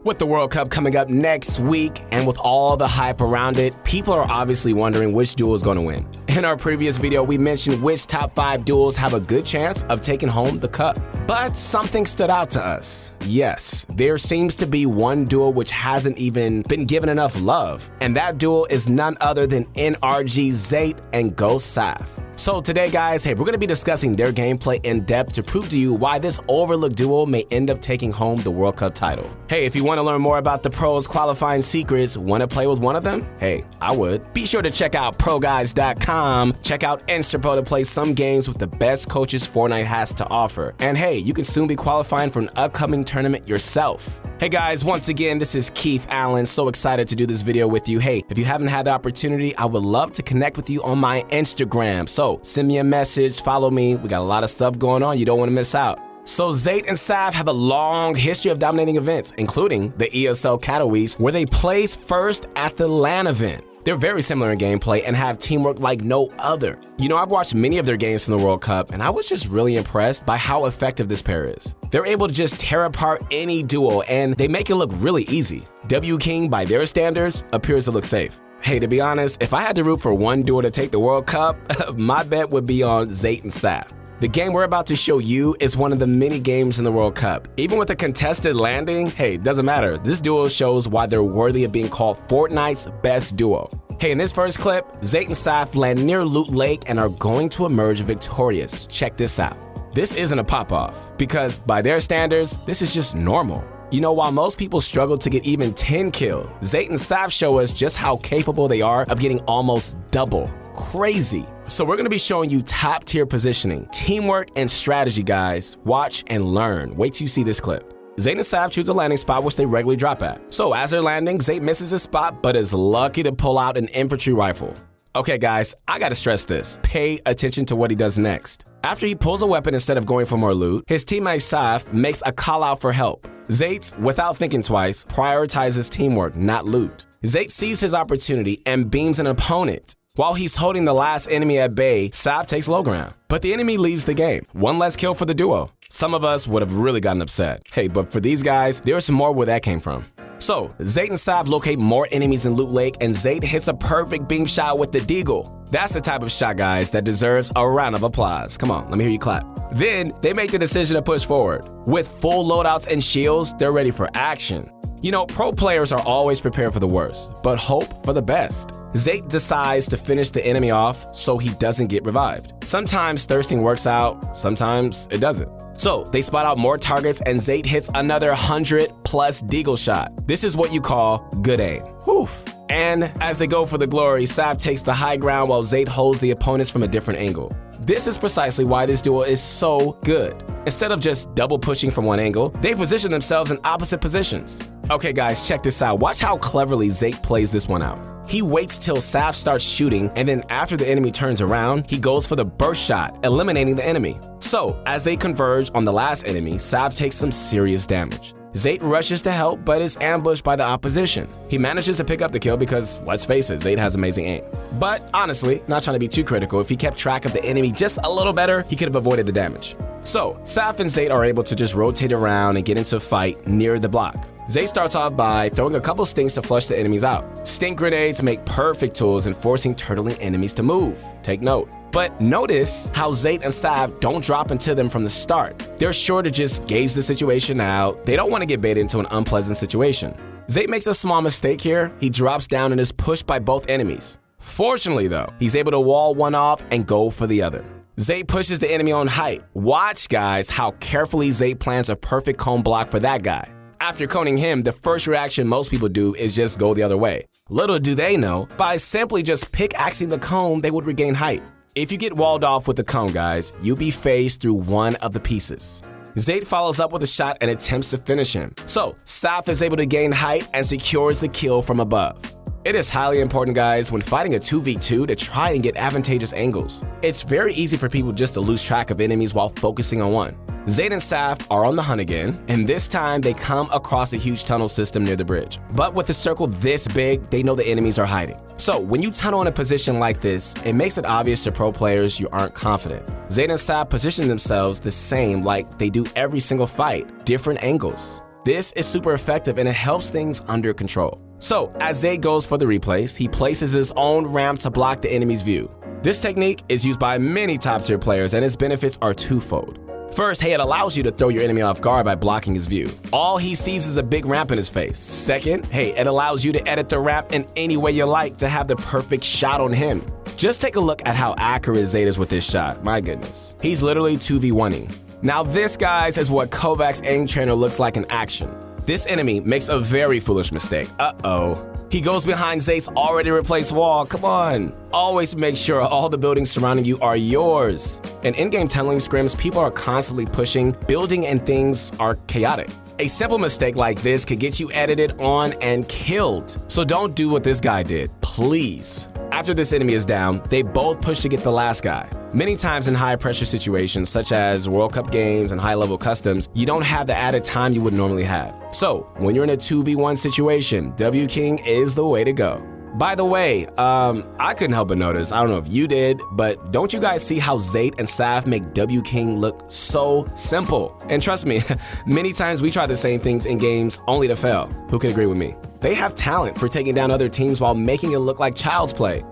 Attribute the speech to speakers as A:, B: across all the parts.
A: With the World Cup coming up next week and with all the hype around it, people are obviously wondering which duo is going to win. In our previous video, we mentioned which top 5 duos have a good chance of taking home the cup. But something stood out to us. Yes, there seems to be one duo which hasn't even been given enough love, and that duo is none other than NRG Zayt and Zayt. So today, guys, hey, we're going to be discussing their gameplay in depth to prove to you why this overlooked duo may end up taking home the World Cup title. Hey, if you want to learn more about the pros' qualifying secrets, want to play with one of them? Hey, I would. Be sure to check out ProGuides.com. Check out InstaPro to play some games with the best coaches Fortnite has to offer. And hey, you can soon be qualifying for an upcoming tournament yourself. Hey guys, once again, this is Keith Allen. So excited to do this video with you. Hey, if you haven't had the opportunity, I would love to connect with you on my Instagram. So send me a message, follow me. We got a lot of stuff going on. You don't want to miss out. So Zayt and Zayt have a long history of dominating events, including the ESL Katowice, where they placed first at the LAN event. They're very similar in gameplay and have teamwork like no other. You know, I've watched many of their games from the World Cup, and I was just really impressed by how effective this pair is. They're able to just tear apart any duo, and they make it look really easy. W King, by their standards, appears to look safe. Hey, to be honest, if I had to root for one duo to take the World Cup, my bet would be on Zayt and Zayt. The game we're about to show you is one of the many games in the World Cup. Even with a contested landing, hey, doesn't matter. This duo shows why they're worthy of being called Fortnite's best duo. Hey, in this first clip, Zayt and Zayt land near Loot Lake and are going to emerge victorious. Check this out. This isn't a pop-off, because by their standards, this is just normal. You know, while most people struggle to get even 10 kills, Zayt and Zayt show us just how capable they are of getting almost double. Crazy. So we're going to be showing you top tier positioning, teamwork, and strategy, guys. Watch and learn. Wait till you see this clip. Zayt and Zayt choose a landing spot which they regularly drop at. So as they're landing, Zayt misses his spot but is lucky to pull out an infantry rifle. Okay guys, I gotta stress this. Pay attention to what he does next. After he pulls a weapon instead of going for more loot, his teammate Zayt makes a call out for help. Zayt, without thinking twice, prioritizes teamwork, not loot. Zayt sees his opportunity and beams an opponent. While he's holding the last enemy at bay, Zayt takes low ground. But the enemy leaves the game. One less kill for the duo. Some of us would have really gotten upset. Hey, but for these guys, there's some more where that came from. So, Zayt and Zayt locate more enemies in Loot Lake, and Zayt hits a perfect beam shot with the deagle. That's the type of shot, guys, that deserves a round of applause. Come on, let me hear you clap. Then, they make the decision to push forward. With full loadouts and shields, they're ready for action. You know, pro players are always prepared for the worst, but hope for the best. Zayt decides to finish the enemy off so he doesn't get revived. Sometimes thirsting works out, sometimes it doesn't. So they spot out more targets and Zayt hits another 100+ deagle shot. This is what you call good aim. Whew. And as they go for the glory, Zayt takes the high ground while Zayt holds the opponents from a different angle. This is precisely why this duo is so good. Instead of just double pushing from one angle, they position themselves in opposite positions. Okay guys, check this out. Watch how cleverly Zayt plays this one out. He waits till Zayt starts shooting, and then after the enemy turns around, he goes for the burst shot, eliminating the enemy. So, as they converge on the last enemy, Zayt takes some serious damage. Zayt rushes to help, but is ambushed by the opposition. He manages to pick up the kill because, let's face it, Zayt has amazing aim. But honestly, not trying to be too critical, if he kept track of the enemy just a little better, he could have avoided the damage. So, Zayt and Zayt are able to just rotate around and get into a fight near the block. Zayt starts off by throwing a couple stinks to flush the enemies out. Stink grenades make perfect tools in forcing turtling enemies to move. Take note. But notice how Zayt and Zayt don't drop into them from the start. They're sure to just gauge the situation out. They don't want to get baited into an unpleasant situation. Zayt makes a small mistake here. He drops down and is pushed by both enemies. Fortunately though, he's able to wall one off and go for the other. Zayt pushes the enemy on height. Watch guys how carefully Zayt plans a perfect cone block for that guy. After coning him, the first reaction most people do is just go the other way. Little do they know, by simply just pickaxing the cone, they would regain height. If you get walled off with the cone, guys, you'll be phased through one of the pieces. Zayt follows up with a shot and attempts to finish him. So, Zayt is able to gain height and secures the kill from above. It is highly important, guys, when fighting a 2v2 to try and get advantageous angles. It's very easy for people just to lose track of enemies while focusing on one. Zayt and Zayt are on the hunt again, and this time they come across a huge tunnel system near the bridge. But with a circle this big, they know the enemies are hiding. So when you tunnel in a position like this, it makes it obvious to pro players you aren't confident. Zayt and Zayt position themselves the same like they do every single fight, different angles. This is super effective and it helps things under control. So, as Zayt goes for the replays, he places his own ramp to block the enemy's view. This technique is used by many top-tier players and its benefits are twofold. First, hey, it allows you to throw your enemy off guard by blocking his view. All he sees is a big ramp in his face. Second, hey, it allows you to edit the ramp in any way you like to have the perfect shot on him. Just take a look at how accurate Zayt is with this shot. My goodness. He's literally 2v1ing. Now this, guys, is what Kovac's aim trainer looks like in action. This enemy makes a very foolish mistake. Uh-oh. He goes behind Zayt's already replaced wall. Come on. Always make sure all the buildings surrounding you are yours. In in-game tunneling scrims, people are constantly pushing, building, and things are chaotic. A simple mistake like this could get you edited on and killed. So don't do what this guy did, please. After this enemy is down, they both push to get the last guy. Many times in high-pressure situations, such as World Cup games and high-level customs, you don't have the added time you would normally have. So, when you're in a 2v1 situation, W King is the way to go. By the way, I couldn't help but notice, I don't know if you did, but don't you guys see how Zayt and Saf make W King look so simple? And trust me, many times we try the same things in games only to fail. Who can agree with me? They have talent for taking down other teams while making it look like child's play.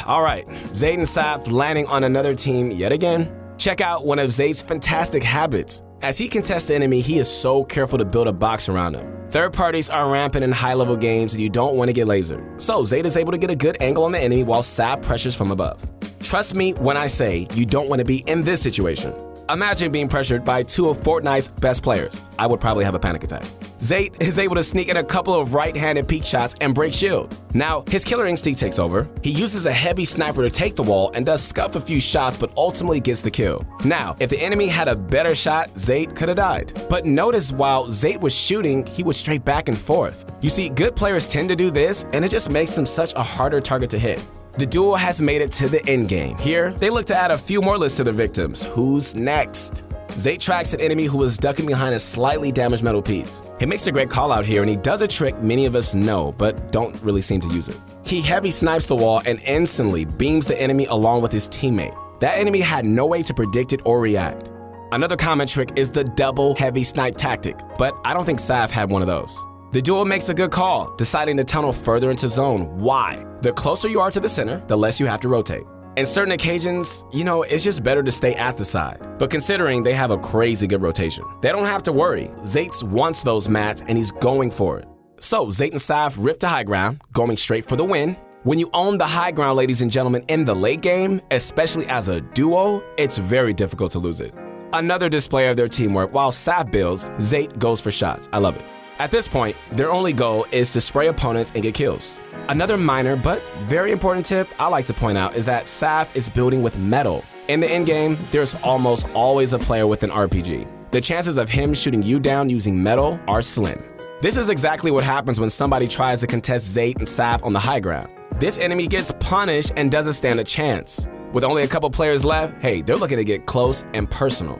A: All right, Zayt and Saf landing on another team yet again. Check out one of Zayt's fantastic habits. As he contests the enemy, he is so careful to build a box around him. Third parties are rampant in high-level games and you don't want to get lasered. So Zayt is able to get a good angle on the enemy while Saf pressures from above. Trust me when I say you don't want to be in this situation. Imagine being pressured by two of Fortnite's best players. I would probably have a panic attack. Zayt is able to sneak in a couple of right-handed peek shots and break shield. Now, his killer instinct takes over. He uses a heavy sniper to take the wall and does scuff a few shots but ultimately gets the kill. Now, if the enemy had a better shot, Zayt could have died. But notice while Zayt was shooting, he was straight back and forth. You see, good players tend to do this and it just makes them such a harder target to hit. The duel has made it to the end game. Here, they look to add a few more lists to their victims. Who's next? Zayt tracks an enemy who is ducking behind a slightly damaged metal piece. He makes a great call out here and he does a trick many of us know but don't really seem to use it. He heavy snipes the wall and instantly beams the enemy along with his teammate. That enemy had no way to predict it or react. Another common trick is the double heavy snipe tactic, but I don't think Saf had one of those. The duel makes a good call, deciding to tunnel further into zone. Why? The closer you are to the center, the less you have to rotate. In certain occasions, it's just better to stay at the side. But considering they have a crazy good rotation, they don't have to worry. Zayt wants those mats and he's going for it. So Zayt and Saf rip to high ground, going straight for the win. When you own the high ground, ladies and gentlemen, in the late game, especially as a duo, it's very difficult to lose it. Another display of their teamwork, while Saf builds, Zayt goes for shots. I love it. At this point, their only goal is to spray opponents and get kills. Another minor but very important tip I like to point out is that Saf is building with metal. In the endgame, there's almost always a player with an RPG. The chances of him shooting you down using metal are slim. This is exactly what happens when somebody tries to contest Zayt and Saf on the high ground. This enemy gets punished and doesn't stand a chance. With only a couple players left, hey, they're looking to get close and personal.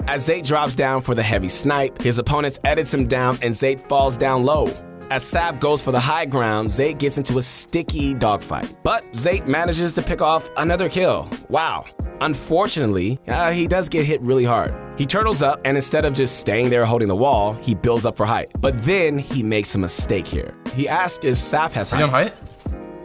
A: As Zayt drops down for the heavy snipe, his opponent edits him down and Zayt falls down low. As Saf goes for the high ground, Zayt gets into a sticky dogfight. But Zayt manages to pick off another kill. Wow. Unfortunately, he does get hit really hard. He turtles up and instead of just staying there holding the wall, he builds up for height. But then he makes a mistake here. He asks if Saf has height.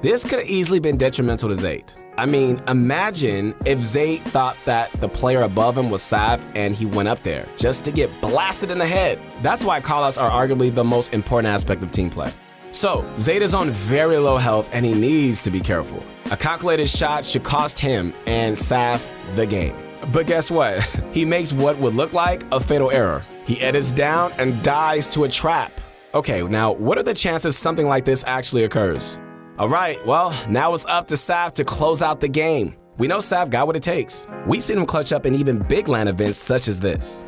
A: This could have easily been detrimental to Zayt. I mean, imagine if Zayt thought that the player above him was Saf and he went up there just to get blasted in the head. That's why callouts are arguably the most important aspect of team play. So, Zayt is on very low health and he needs to be careful. A calculated shot should cost him and Saf the game. But guess what? He makes what would look like a fatal error. He edits down and dies to a trap. Okay, now what are the chances something like this actually occurs? All right, well, now it's up to Saf to close out the game. We know Saf got what it takes. We've seen him clutch up in even big LAN events such as this.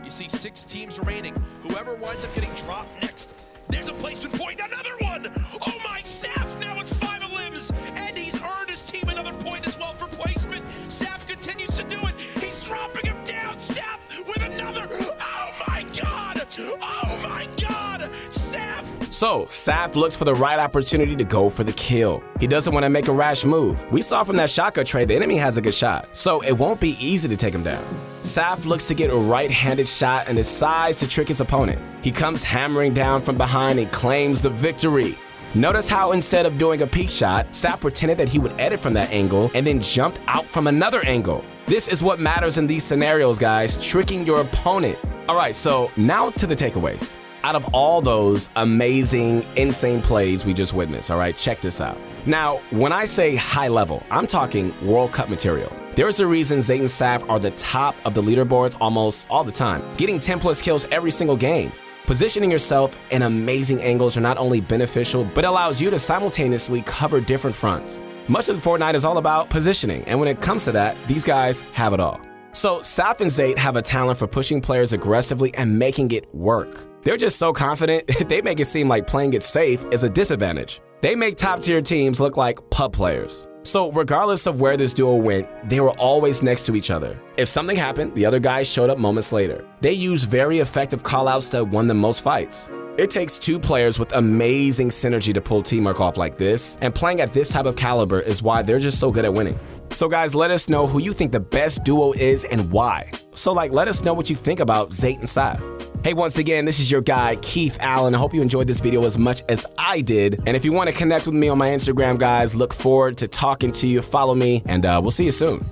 B: You see 6 teams remaining. Whoever winds up getting dropped next, there's a placement point, another one! Oh my, Saf now with 5 limbs, and he's earned his team another point as well for placement. Saf continues to do it. He's dropping him down. Saf with another. Oh my God! Oh my God! Saf!
A: So, Saf looks for the right opportunity to go for the kill. He doesn't want to make a rash move. We saw from that shotgun trade the enemy has a good shot, so it won't be easy to take him down. Saf looks to get a right-handed shot and decides to trick his opponent. He comes hammering down from behind and claims the victory. Notice how instead of doing a peek shot, Saf pretended that he would edit from that angle and then jumped out from another angle. This is what matters in these scenarios, guys, tricking your opponent. All right, so now to the takeaways. Out of all those amazing, insane plays we just witnessed, all right, check this out. Now, when I say high level, I'm talking World Cup material. There's a reason Zayt and Saf are the top of the leaderboards almost all the time, getting 10+ kills every single game. Positioning yourself in amazing angles are not only beneficial, but allows you to simultaneously cover different fronts. Much of Fortnite is all about positioning, and when it comes to that, these guys have it all. So Saf and Zayt have a talent for pushing players aggressively and making it work. They're just so confident, they make it seem like playing it safe is a disadvantage. They make top-tier teams look like pub players. So regardless of where this duo went, they were always next to each other. If something happened, the other guys showed up moments later. They used very effective callouts that won them most fights. It takes two players with amazing synergy to pull teamwork off like this, and playing at this type of caliber is why they're just so good at winning. So guys, let us know who you think the best duo is and why. So let us know what you think about Zayt and Saf. Hey, once again, this is your guy, Keith Allen. I hope you enjoyed this video as much as I did. And if you want to connect with me on my Instagram, guys, look forward to talking to you. Follow me, and we'll see you soon.